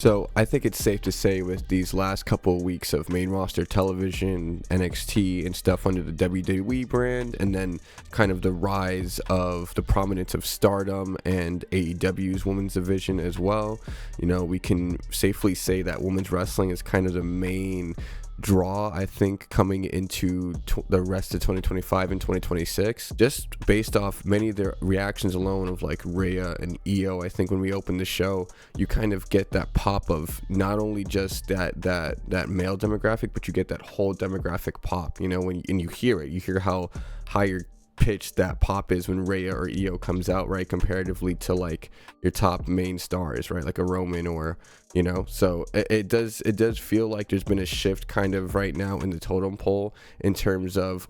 So I think it's safe to say with these last couple of weeks of main roster television, NXT and stuff under the WWE brand, and then kind of the rise of the prominence of Stardom and AEW's women's division as well, we can safely say that women's wrestling is kind of the main draw, I think, coming into the rest of 2025 and 2026, just based off many of their reactions alone of like Rhea and Io. I think when we open the show, you kind of get that pop of not only just that male demographic, but you get that whole demographic pop, when you hear it, you hear how higher pitch that pop is when Rhea or Io comes out, right, comparatively to like your top main stars, right, like a Roman or so it does feel like there's been a shift kind of right now in the totem pole in terms of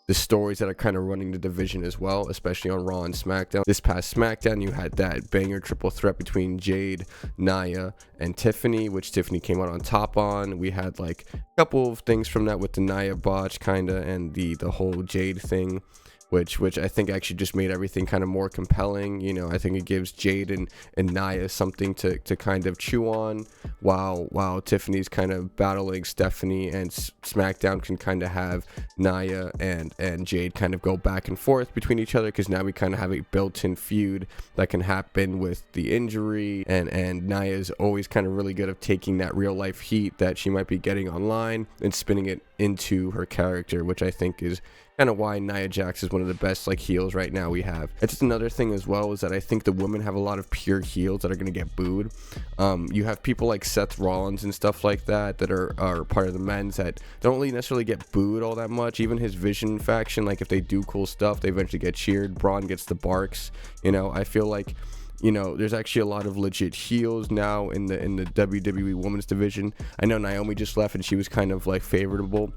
the stories that are kind of running the division as well, especially on Raw and SmackDown. This past SmackDown, you had that banger triple threat between Jade, Nia, and Tiffany, which Tiffany came out on top on. We had like a couple of things from that with the Nia botch kinda and the whole Jade thing, which I think actually just made everything kind of more compelling. I think it gives Jade and Nia something to kind of chew on while Tiffany's kind of battling Stephanie, and SmackDown can kind of have Nia and Jade kind of go back and forth between each other, because now we kind of have a built-in feud that can happen with the injury, and Nia is always kind of really good at taking that real life heat that she might be getting online and spinning it into her character, which I think is kind of why Nia Jax is one of the best like heels right now we have. It's just another thing as well is that I think the women have a lot of pure heels that are going to get booed. You have people like Seth Rollins and stuff like that are part of the men's that don't really necessarily get booed all that much. Even his Vision faction, like if they do cool stuff, they eventually get cheered. Braun gets the barks. I feel like there's actually a lot of legit heels now in the WWE women's division. I know Naomi just left and she was kind of like favorable,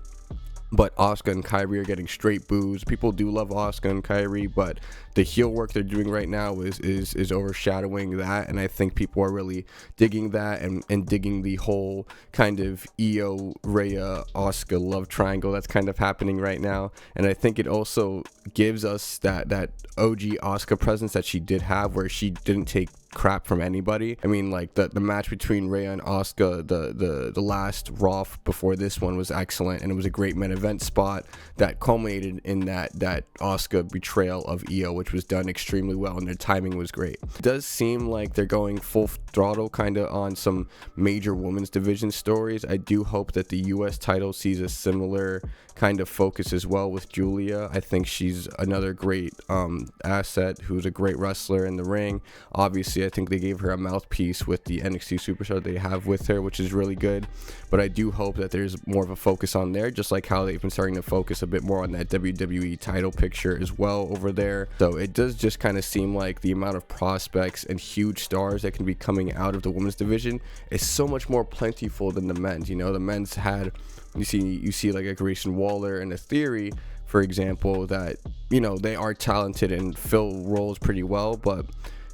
but Asuka and Kairi are getting straight boos. People do love Asuka and Kairi, but the heel work they're doing right now is overshadowing that, and I think people are really digging that and digging the whole kind of Io, Rhea, Asuka love triangle that's kind of happening right now. And I think it also gives us that OG Asuka presence that she did have, where she didn't take crap from anybody. I mean, like the match between Rhea and Asuka, the last Raw before this one was excellent, and it was a great main event spot that culminated in that Asuka betrayal of Io, which was done extremely well, and their timing was great. It does seem like they're going full throttle kind of on some major women's division stories. I do hope that the US title sees a similar kind of focus as well with Julia. I think she's another great asset who's a great wrestler in the ring. Obviously, I think they gave her a mouthpiece with the NXT superstar they have with her, which is really good. But I do hope that there's more of a focus on there, just like how they've been starting to focus a bit more on that WWE title picture as well over there. So it does just kind of seem like the amount of prospects and huge stars that can be coming out of the women's division is so much more plentiful than the men's. The men's had, you see like a Grayson Waller and a Theory, for example, that they are talented and fill roles pretty well, but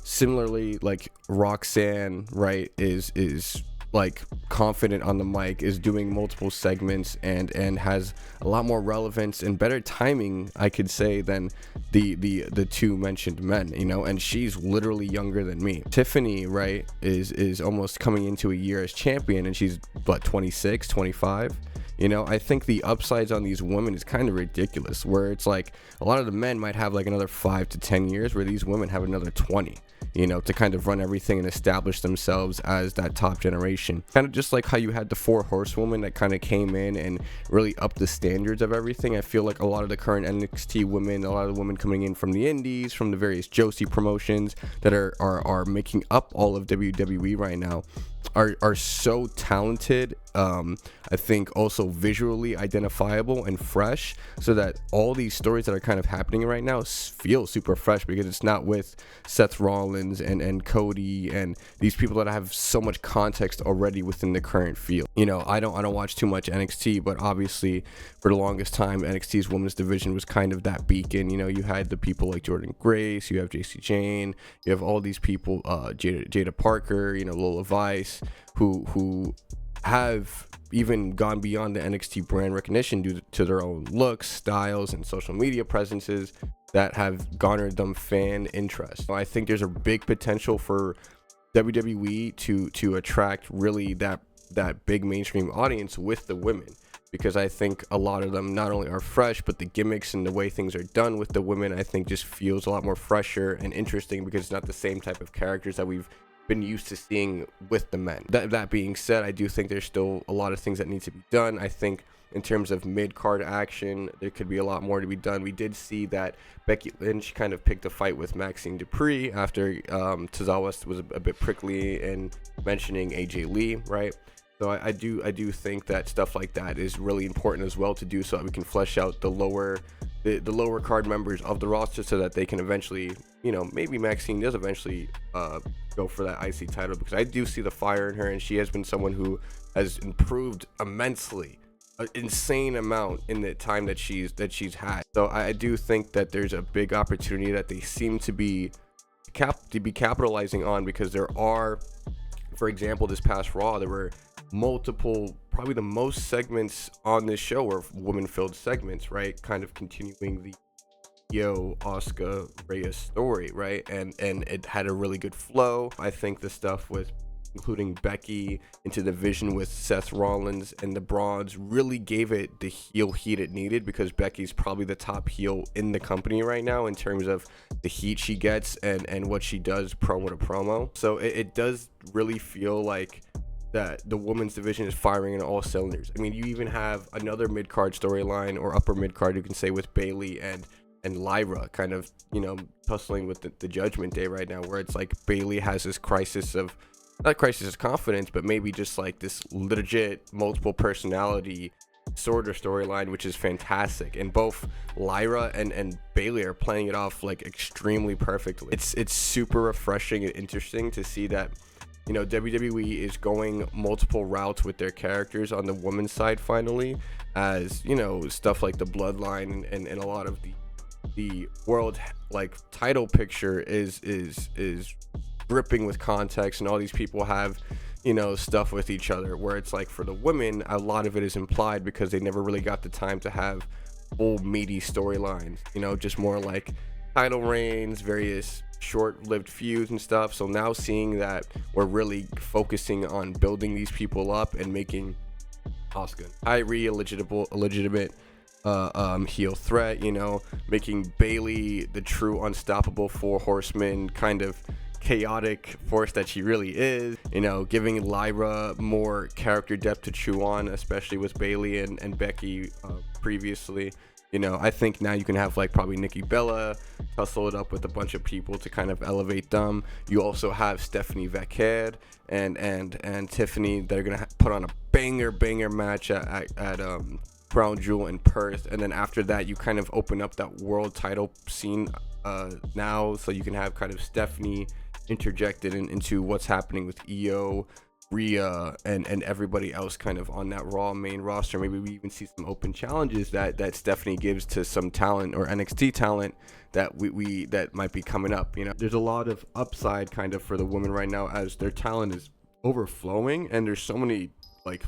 similarly, like Roxanne, right, is like confident on the mic, is doing multiple segments and has a lot more relevance and better timing, I could say, than the two mentioned men, and she's literally younger than me. Tiffany, right, is almost coming into a year as champion, and she's 26, 25. I think the upsides on these women is kind of ridiculous, where it's like a lot of the men might have like another 5 to 10 years, where these women have another 20, to kind of run everything and establish themselves as that top generation. Kind of just like how you had the 4 horsewomen that kind of came in and really upped the standards of everything. I feel like a lot of the current NXT women, a lot of the women coming in from the indies, from the various Josie promotions that are making up all of WWE right now, are so talented. I think also visually identifiable and fresh, so that all these stories that are kind of happening right now feel super fresh, because it's not with Seth Rollins and Cody and these people that have so much context already within the current field. I don't watch too much NXT, but obviously for the longest time NXT's women's division was kind of that beacon. You had the people like Jordan Grace, you have JC Jane, you have all these people, Jada Parker, Lola Vice, who have even gone beyond the NXT brand recognition due to their own looks, styles, and social media presences that have garnered them fan interest. I think there's a big potential for WWE to attract really that big mainstream audience with the women, because I think a lot of them not only are fresh, but the gimmicks and the way things are done with the women, I think just feels a lot more fresher and interesting, because it's not the same type of characters that we've been used to seeing with the men. That being said, I do think there's still a lot of things that need to be done. I think in terms of mid-card action, there could be a lot more to be done. We did see that Becky Lynch kind of picked a fight with Maxine Dupree after Tozawa was a bit prickly and mentioning AJ Lee, right? So I do think that stuff like that is really important as well to do, so that we can flesh out the lower card members of the roster, so that they can eventually, maybe Maxine does eventually go for that IC title, because I do see the fire in her, and she has been someone who has improved immensely, an insane amount in the time that she's had. So I do think that there's a big opportunity that they seem to be capitalizing on, because there are, for example, this past Raw, there were multiple, probably the most segments on this show were woman-filled segments, right? Kind of continuing the Asuka Rhea story, right? And it had a really good flow. I think the stuff with including Becky into the division with Seth Rollins and the Brawns really gave it the heel heat it needed, because Becky's probably the top heel in the company right now in terms of the heat she gets and what she does promo to promo. So it does really feel like that the women's division is firing in all cylinders. I mean, you even have another mid-card storyline, or upper mid-card, you can say, with Bayley and Lyra kind of, tussling with the Judgment Day right now, where it's like Bayley has this not crisis of confidence, but maybe just like this legit multiple personality sort of storyline, which is fantastic. And both Lyra and Bayley are playing it off like extremely perfectly. It's super refreshing and interesting to see that, WWE is going multiple routes with their characters on the women's side finally, as stuff like the Bloodline and a lot of the world like title picture is dripping with context, and all these people have stuff with each other, where it's like for the women, a lot of it is implied because they never really got the time to have full meaty storylines, just more like title reigns, various short-lived feuds and stuff. So now seeing that we're really focusing on building these people up and making Asuka and Kyrie a legitimate heel threat, making Bayley the true unstoppable four horsemen kind of chaotic force that she really is, giving Lyra more character depth to chew on, especially with Bayley and Becky previously. I think now you can have like probably Nikki Bella tussle it up with a bunch of people to kind of elevate them. You also have Stephanie Vaquer and Tiffany that are gonna put on a banger match at Crown Jewel in Perth, and then after that you kind of open up that world title scene now, so you can have kind of Stephanie interjected into what's happening with Io, Rhea, and everybody else kind of on that Raw main roster. Maybe we even see some open challenges that Stephanie gives to some talent or NXT talent that we that might be coming up. There's a lot of upside kind of for the women right now, as their talent is overflowing, and there's so many like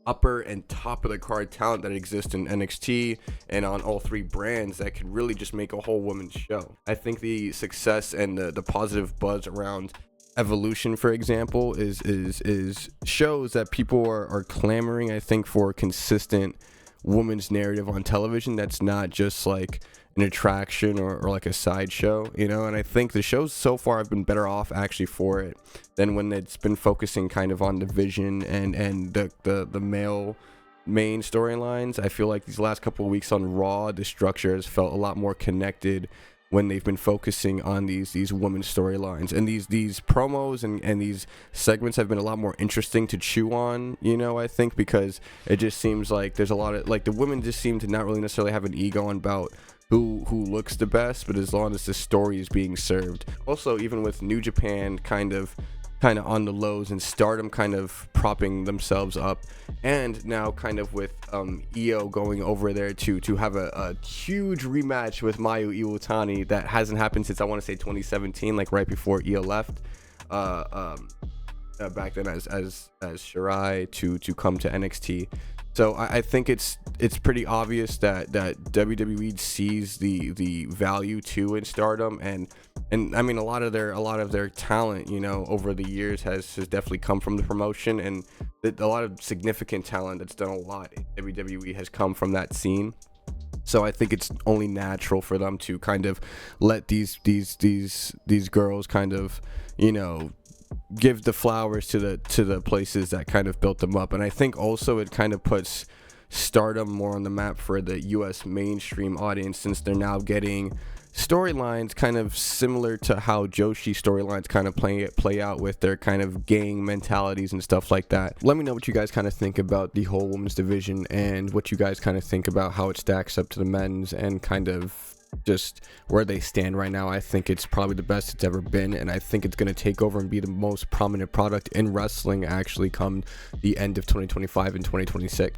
upper and top of the card talent that exists in NXT and on all three brands that could really just make a whole women's show. I think the success and the positive buzz around Evolution, for example, is shows that people are clamoring, I think, for a consistent women's narrative on television that's not just like an attraction or like a sideshow, and I think the shows so far have been better off actually for it than when it's been focusing kind of on the vision and the male main storylines. I feel like these last couple of weeks on Raw, the structure has felt a lot more connected when they've been focusing on these women's storylines, and these promos and these segments have been a lot more interesting to chew on, I think, because it just seems like there's a lot of like the women just seem to not really necessarily have an ego about who looks the best, but as long as the story is being served. Also, even with New Japan kind of on the lows and Stardom kind of propping themselves up, and now kind of with Io going over there to have a huge rematch with Mayu Iwatani that hasn't happened since I want to say 2017, like right before Io left back then as Shirai to come to NXT. So I think it's pretty obvious that WWE sees the value too in Stardom, and I mean a lot of their talent, you know, over the years has definitely come from the promotion, and a lot of significant talent that's done a lot in WWE has come from that scene. So I think it's only natural for them to kind of let these girls kind of, you know, give the flowers to the places that kind of built them up. And I think also it kind of puts Stardom more on the map for the US mainstream audience, since they're now getting storylines kind of similar to how Joshi storylines kind of play out with their kind of gang mentalities and stuff like that. Let me know what you guys kind of think about the whole women's division, and what you guys kind of think about how it stacks up to the men's, and kind of just where they stand right now. I think it's probably the best it's ever been, and I think it's going to take over and be the most prominent product in wrestling actually come the end of 2025 and 2026.